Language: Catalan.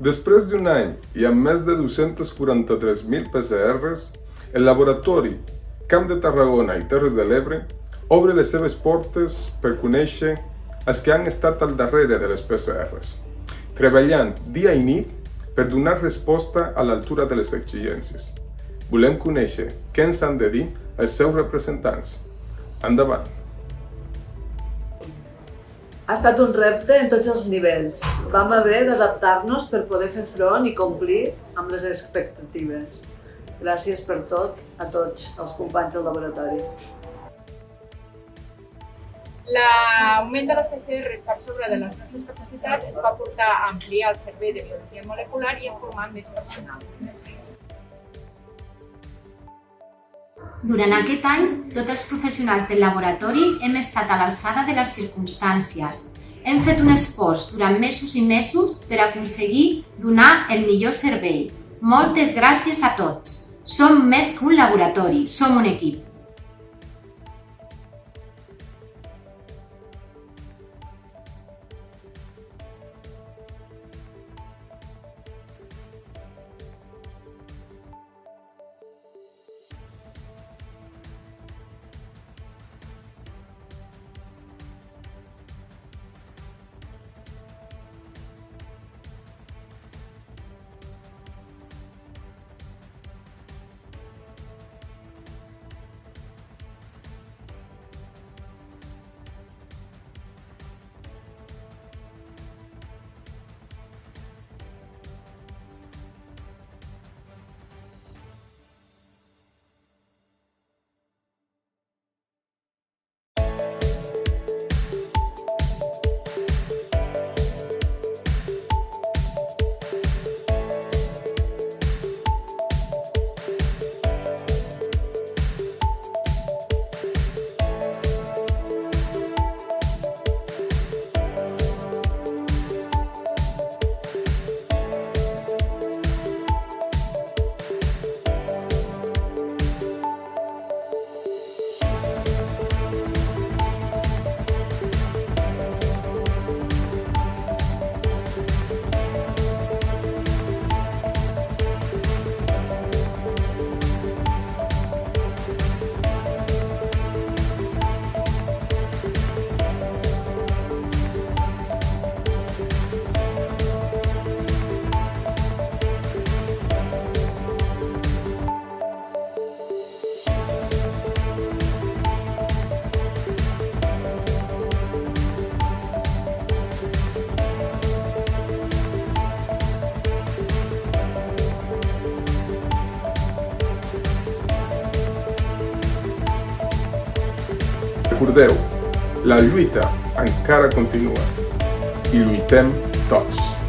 Després d'un any i amb més de 243.000 PCRs, el laboratori Camp de Tarragona i Terres de l'Ebre obre les seves portes per conèixer els que han estat al darrere de les PCRs, treballant dia i nit per donar resposta a l'altura de les exigències. Volem conèixer què ens han de dir els seus representants. Endavant! Ha estat un repte en tots els nivells. Vam haver d'adaptar-nos per poder fer front i complir amb les expectatives. Gràcies per tot a tots els companys del laboratori. L'augment de les PCR per sobre de les nostres capacitats ens va portar a ampliar el servei de biologia molecular i a formar més personal. Durant aquest any, tots els professionals del laboratori hem estat a l'alçada de les circumstàncies. Hem fet un esforç durant mesos i mesos per aconseguir donar el millor servei. Moltes gràcies a tots. Som més que un laboratori, som un equip. Recordeu, la lluita encara continua i lluitem tots.